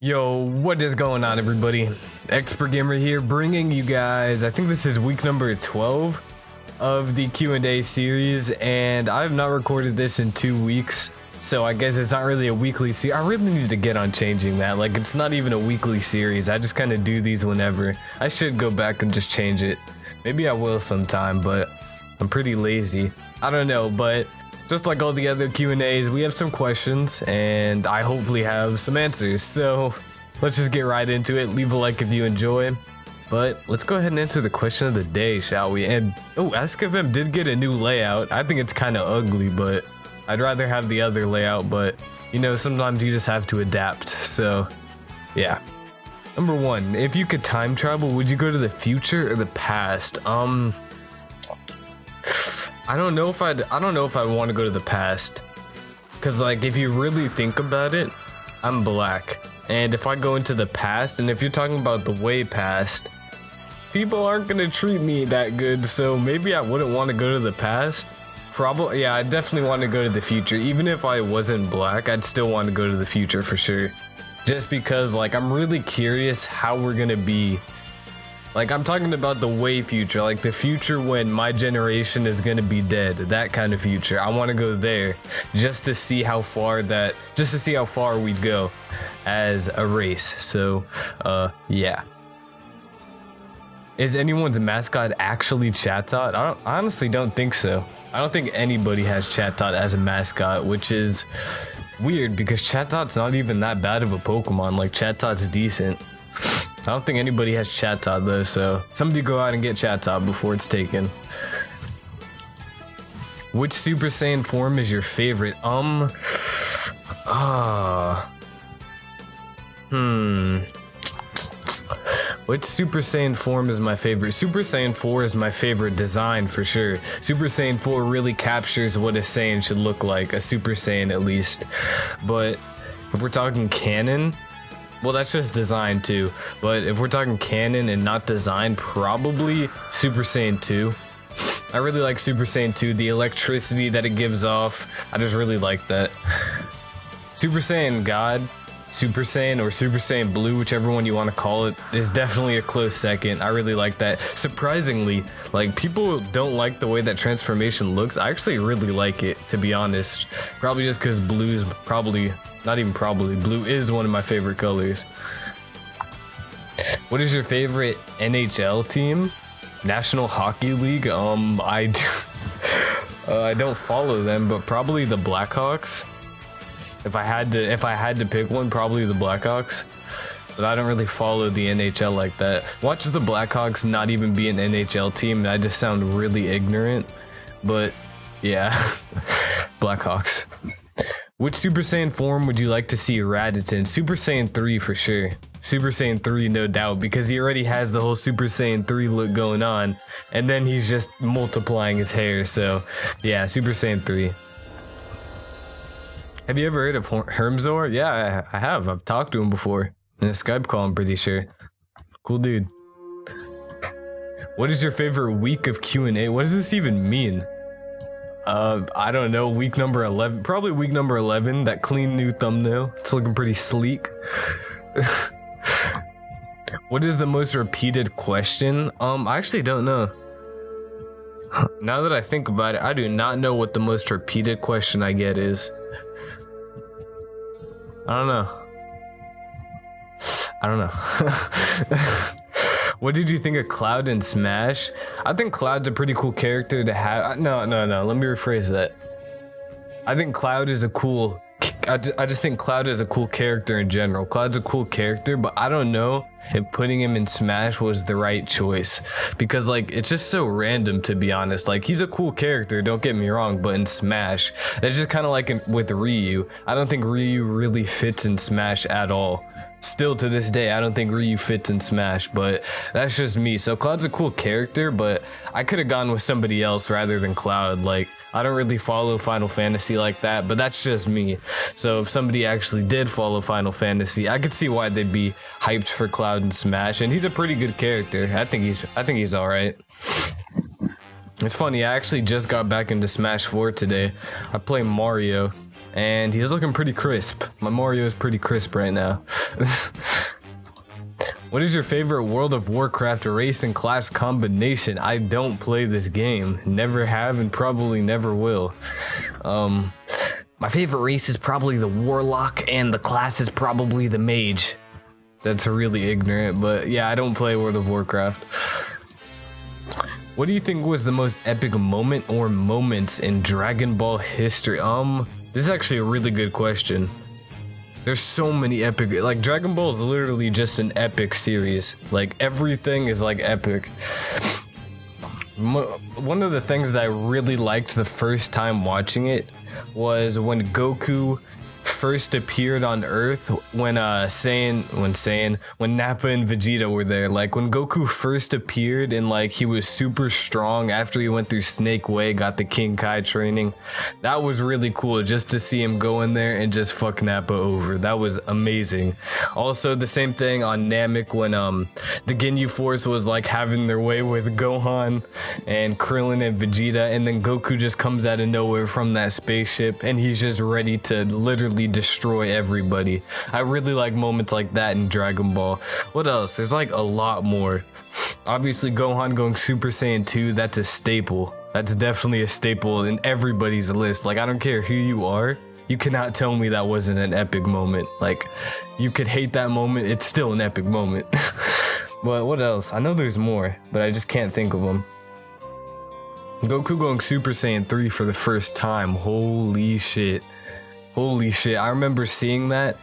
Yo, what is going on, everybody? XpertGamer here, bringing you guys, I think this is week number 12 of the Q&A series, and I have not recorded this in 2 weeks, so I guess it's not really a weekly series. I really need to get on changing that. Like, it's not even a weekly series. I just kind of do these whenever. I should go back and just change it. Maybe I will sometime, but I'm pretty lazy. I don't know, but just like all the other Q&As, we have some questions, and I hopefully have some answers. So let's just get right into it. Leave a like if you enjoy. But let's go ahead and answer the question of the day, shall we? And Ask of Him did get a new layout. I think it's kind of ugly, but I'd rather have the other layout. But you know, sometimes you just have to adapt. So yeah. Number 1, if you could time travel, would you go to the future or the past? I don't know if I'd want to go to the past, cause like if you really think about it, I'm black, and if I go into the past, and if you're talking about the way past, people aren't gonna treat me that good, so maybe I wouldn't want to go to the past. Probably, yeah, I definitely want to go to the future. Even if I wasn't black, I'd still want to go to the future for sure, just because like I'm really curious how we're gonna be. Like, I'm talking about the way future, like the future when my generation is gonna be dead, that kind of future. I want to go there just to see how far we'd go as a race. So, yeah. Is anyone's mascot actually Chatot? I honestly don't think so. I don't think anybody has Chatot as a mascot, which is weird because Chatot's not even that bad of a Pokemon. Like, Chatot's decent. I don't think anybody has Chatot though, so somebody go out and get Chatot before it's taken. Which Super Saiyan form is your favorite? Which Super Saiyan form is my favorite? Super Saiyan 4 is my favorite design for sure. Super Saiyan 4 really captures what a Saiyan should look like, a Super Saiyan at least. But if we're talking canon, well, that's just design too, but if we're talking canon and not design, probably Super Saiyan 2. I really like Super Saiyan 2, the electricity that it gives off, I just really like that. Super Saiyan God, Super Saiyan, or Super Saiyan Blue, whichever one you want to call it, is definitely a close second. I really like that. Surprisingly, like, people don't like the way that transformation looks. I actually really like it, to be honest. Probably just because Blue's Blue is one of my favorite colors. What is your favorite NHL team? National Hockey League? I don't follow them, but probably the Blackhawks. If I had to pick one, probably the Blackhawks. But I don't really follow the NHL like that. Watch the Blackhawks not even be an NHL team, and I just sound really ignorant. But yeah, Blackhawks. Which Super Saiyan form would you like to see Raditz in? Super Saiyan 3 for sure. Super Saiyan 3, no doubt, because he already has the whole Super Saiyan 3 look going on, and then he's just multiplying his hair, so yeah, Super Saiyan 3. Have you ever heard of Hermzor? Yeah, I have. I've talked to him before. In a Skype call, I'm pretty sure. Cool dude. What is your favorite week of Q&A? What does this even mean? I don't know, week number 11, probably week number 11, that clean new thumbnail. It's looking pretty sleek. What is the most repeated question? I actually don't know. Now that I think about it, I do not know what the most repeated question I get is. I don't know. What did you think of Cloud in Smash? I think Cloud's a pretty cool character to have. No, let me rephrase that. I think Cloud is a cool... I just think Cloud is a cool character in general. Cloud's a cool character, but I don't know if putting him in Smash was the right choice. Because, like, it's just so random, to be honest. Like, he's a cool character, don't get me wrong, but in Smash, that's just kind of like with Ryu. I don't think Ryu really fits in Smash at all. Still to this day, I don't think Ryu fits in Smash, but that's just me. So Cloud's a cool character, but I could have gone with somebody else rather than Cloud. Like, I don't really follow Final Fantasy like that, but that's just me. So if somebody actually did follow Final Fantasy, I could see why they'd be hyped for Cloud in Smash, and he's a pretty good character. I think he's all right. It's funny, I actually just got back into Smash 4 today. I play Mario. And he's looking pretty crisp. My Mario is pretty crisp right now. What is your favorite World of Warcraft race and class combination? I don't play this game. Never have and probably never will. My favorite race is probably the Warlock and the class is probably the Mage. That's really ignorant, but yeah, I don't play World of Warcraft. What do you think was the most epic moment or moments in Dragon Ball history? This is actually a really good question. There's so many epic, like Dragon Ball is literally just an epic series. Like everything is like epic. One of the things that I really liked the first time watching it was when Goku first appeared on Earth, when Nappa and Vegeta were there. Like when Goku first appeared and like he was super strong after he went through Snake Way, got the King Kai training. That was really cool just to see him go in there and just fuck Nappa over. That was amazing. Also the same thing on Namek when the Ginyu Force was like having their way with Gohan and Krillin and Vegeta, and then Goku just comes out of nowhere from that spaceship and he's just ready to literally destroy everybody. I really like moments like that in Dragon Ball. What else? There's like a lot more. Obviously Gohan going Super Saiyan 2, that's a staple. That's definitely a staple in everybody's list. Like I don't care who you are, you cannot tell me that wasn't an epic moment. Like you could hate that moment, it's still an epic moment. But what else? I know there's more, but I just can't think of them. Goku going Super Saiyan 3 for the first time. Holy shit. Holy shit, I remember seeing that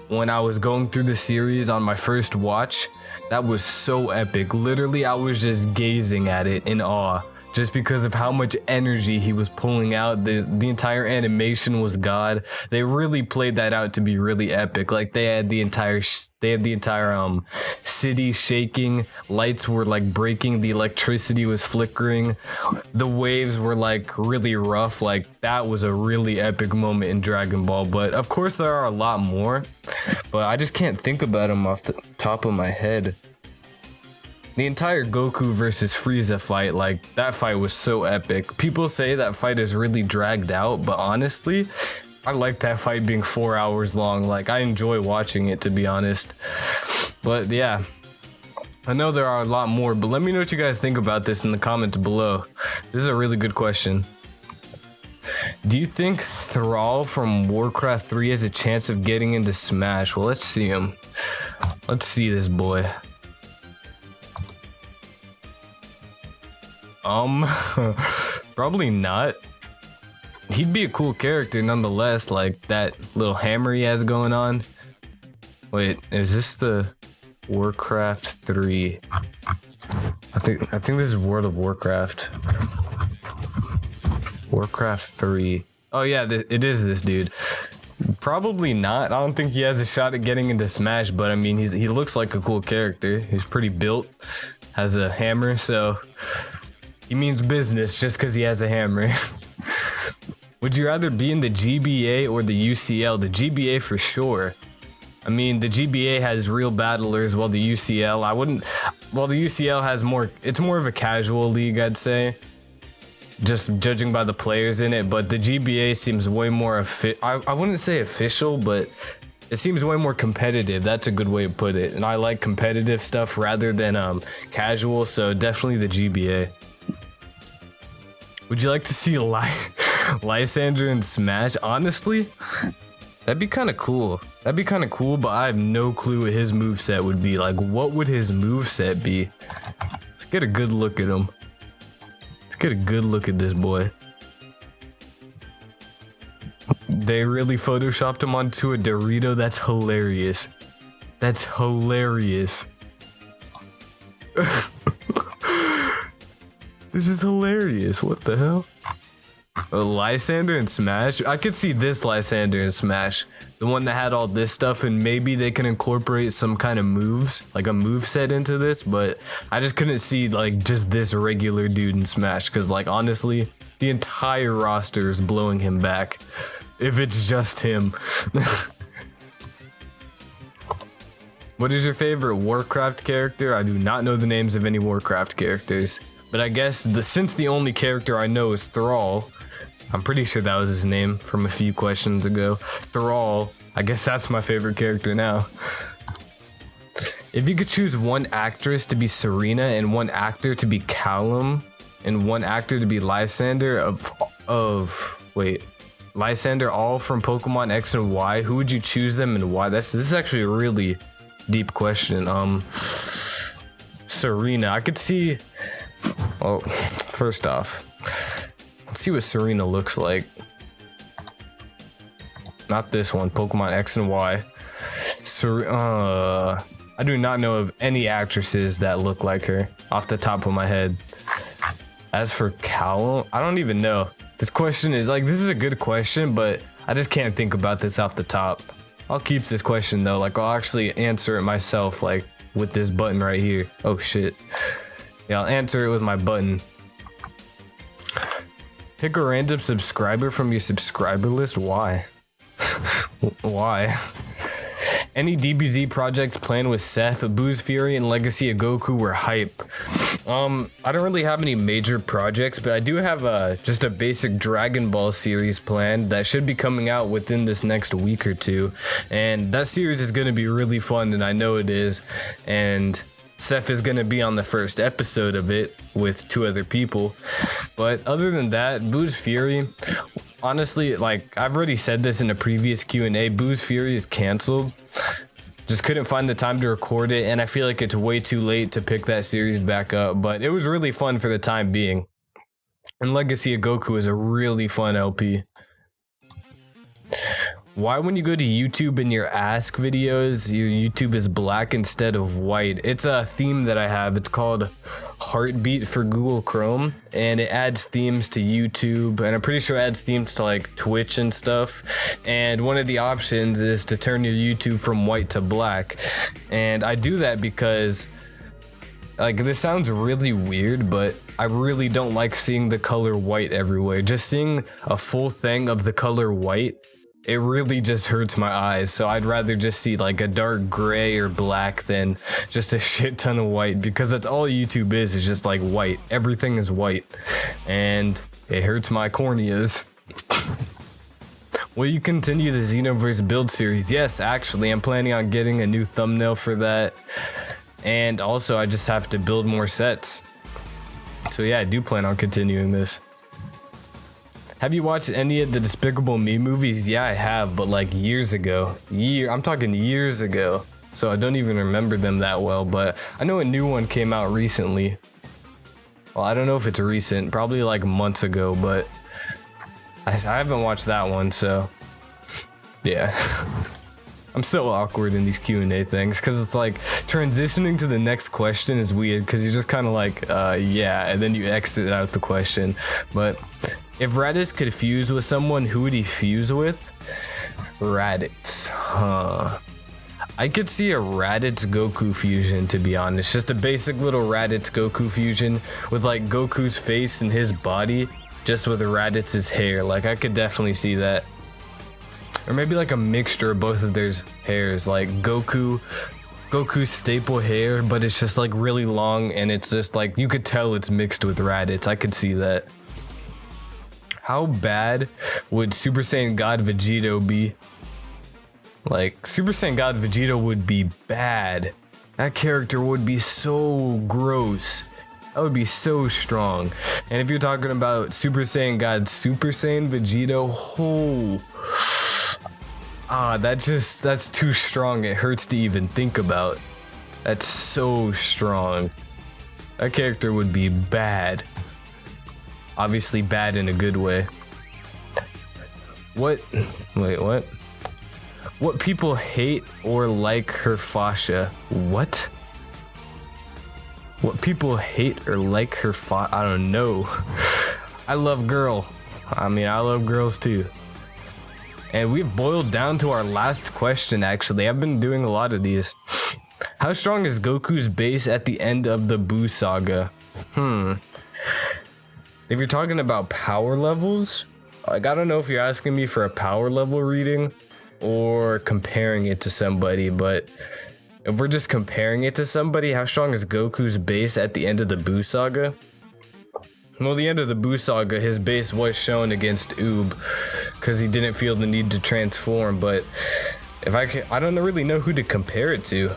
when I was going through the series on my first watch. That was so epic. Literally, I was just gazing at it in awe. Just because of how much energy he was pulling out. The entire animation was god. They really played that out to be really epic. Like they had the entire city shaking, lights were like breaking, the electricity was flickering, the waves were like really rough. Like that was a really epic moment in Dragon Ball. But of course there are a lot more, but I just can't think about them off the top of my head. The entire Goku versus Frieza fight, like that fight was so epic. People say that fight is really dragged out, but honestly, I like that fight being 4 hours long. Like I enjoy watching it, to be honest. But yeah, I know there are a lot more, but let me know what you guys think about this in the comments below. This is a really good question. Do you think Thrall from Warcraft 3 has a chance of getting into Smash? Well, let's see him. Let's see this boy. Probably not. He'd be a cool character nonetheless, like that little hammer he has going on. Wait, is this the Warcraft 3? I think this is World of Warcraft. Warcraft 3. Oh yeah, it is this dude. Probably not. I don't think he has a shot at getting into Smash, but I mean, he looks like a cool character. He's pretty built, has a hammer, so he means business just because he has a hammer. Would you rather be in the GBA or the UCL? The GBA for sure. I mean, the GBA has real battlers, while the UCL, the UCL has more, it's more of a casual league, I'd say. Just judging by the players in it, but the GBA seems way more, I wouldn't say official, but it seems way more competitive. That's a good way to put it. And I like competitive stuff rather than casual, so definitely the GBA. Would you like to see Lysander in Smash? Honestly, that'd be kind of cool. That'd be kind of cool, but I have no clue what his moveset would be. Like, what would his moveset be? Let's get a good look at him. Let's get a good look at this boy. They really photoshopped him onto a Dorito? That's hilarious. That's hilarious. This is hilarious. What the hell? A Lysander in Smash? I could see this Lysander in Smash. The one that had all this stuff, and maybe they can incorporate some kind of moves, like a move set into this, but I just couldn't see like just this regular dude in Smash, because like honestly, the entire roster is blowing him back if it's just him. What is your favorite Warcraft character? I do not know the names of any Warcraft characters. But I guess since the only character I know is Thrall, I'm pretty sure that was his name from a few questions ago. Thrall. I guess that's my favorite character now. If you could choose one actress to be Serena and one actor to be Callum and one actor to be Lysander Lysander, all from Pokemon X and Y, who would you choose them and why? This is actually a really deep question. Serena, I could see. Well, first off, let's see what Serena looks like. Not this one, Pokemon X and Y. I do not know of any actresses that look like her off the top of my head. As for Callum, I don't even know. This question is like, this is a good question, but I just can't think about this off the top. I'll keep this question though. Like, I'll actually answer it myself, like with this button right here. Oh shit. Yeah, I'll answer it with my button. Pick a random subscriber from your subscriber list. Why? Why? Any DBZ projects planned with Seth, Boo's Fury, and Legacy of Goku were hype. I don't really have any major projects, but I do have just a basic Dragon Ball series planned that should be coming out within this next week or two. And that series is going to be really fun, and I know it is. And Seth is going to be on the first episode of it with 2 other people. But other than that, Boo's Fury, honestly, like I've already said this in a previous Q&A, Boo's Fury is canceled. Just couldn't find the time to record it, and I feel like it's way too late to pick that series back up, but it was really fun for the time being. And Legacy of Goku is a really fun LP. Why when you go to YouTube in your Ask videos, your YouTube is black instead of white? It's a theme that I have. It's called Heartbeat for Google Chrome, and it adds themes to YouTube, and I'm pretty sure it adds themes to like Twitch and stuff. And one of the options is to turn your YouTube from white to black. And I do that because, like, this sounds really weird, but I really don't like seeing the color white everywhere. Just seeing a full thing of the color white, it really just hurts my eyes. So I'd rather just see like a dark gray or black than just a shit ton of white, because that's all YouTube is just like white. Everything is white, and it hurts my corneas. Will you continue the Xenoverse build series? Yes, actually, I'm planning on getting a new thumbnail for that. And also, I just have to build more sets. So yeah, I do plan on continuing this. Have you watched any of the Despicable Me movies? Yeah, I have, but like years ago. I'm talking years ago. So I don't even remember them that well, but I know a new one came out recently. Well, I don't know if it's recent, probably like months ago, but I haven't watched that one, so yeah. I'm so awkward in these Q&A things, because it's like transitioning to the next question is weird, because you're just kind of like, yeah, and then you exit out the question. But if Raditz could fuse with someone, who would he fuse with? Raditz, huh? I could see a Raditz Goku fusion, to be honest. Just a basic little Raditz Goku fusion with like Goku's face and his body, just with Raditz's hair. Like, I could definitely see that. Or maybe like a mixture of both of their hairs, like Goku's staple hair, but it's just like really long, and it's just like, you could tell it's mixed with Raditz. I could see that. How bad would Super Saiyan God Vegito be? Like, Super Saiyan God Vegito would be bad. That character would be so gross. That would be so strong. And if you're talking about Super Saiyan God Super Saiyan Vegito, that's too strong. It hurts to even think about. That's so strong. That character would be bad. Obviously bad in a good way. What people hate or like her fascia? What people hate or like her I don't know. I love girl. I mean, I love girls too. And we've boiled down to our last question, actually. I've been doing a lot of these. How strong is Goku's base at the end of the Buu saga? If you're talking about power levels, like, I don't know if you're asking me for a power level reading or comparing it to somebody, but if we're just comparing it to somebody, how strong is Goku's base at the end of the Buu saga? Well, the end of the Boo Saga, his base was shown against Oob because he didn't feel the need to transform, but if I don't really know who to compare it to.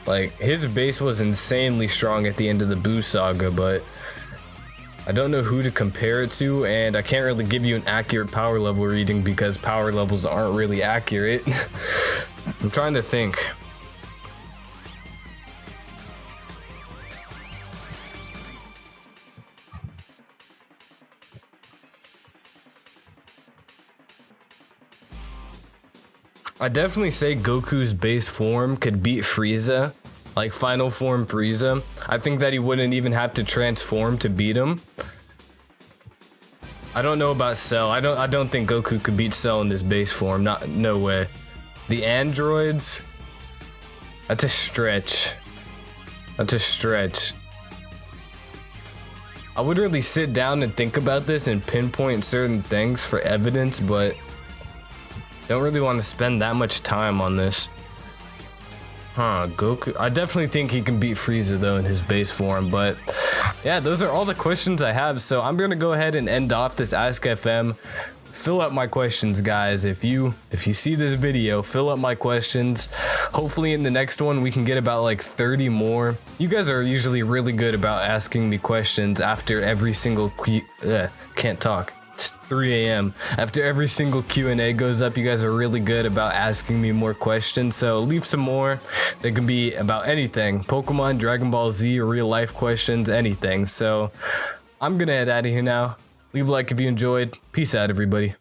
Like, his base was insanely strong at the end of the Boo Saga, but I don't know who to compare it to, and I can't really give you an accurate power level reading because power levels aren't really accurate. I'm trying to think. I definitely say Goku's base form could beat Frieza, like final form Frieza. I think that he wouldn't even have to transform to beat him. I don't know about Cell. I don't think Goku could beat Cell in this base form. No way. The androids, that's a stretch. That's a stretch. I would really sit down and think about this and pinpoint certain things for evidence, but don't really want to spend that much time on this. Goku. I definitely think he can beat Frieza though in his base form, but yeah, those are all the questions I have. So I'm gonna go ahead and end off this Ask FM. Fill up my questions, guys. If you see this video, fill up my questions. Hopefully in the next one we can get about like 30 more. You guys are usually really good about asking me questions after every single can't talk. It's 3 a.m. After every single Q&A goes up, you guys are really good about asking me more questions. So leave some more. They can be about anything. Pokemon, Dragon Ball Z, real life questions, anything. So I'm gonna head out of here now. Leave a like if you enjoyed. Peace out, everybody.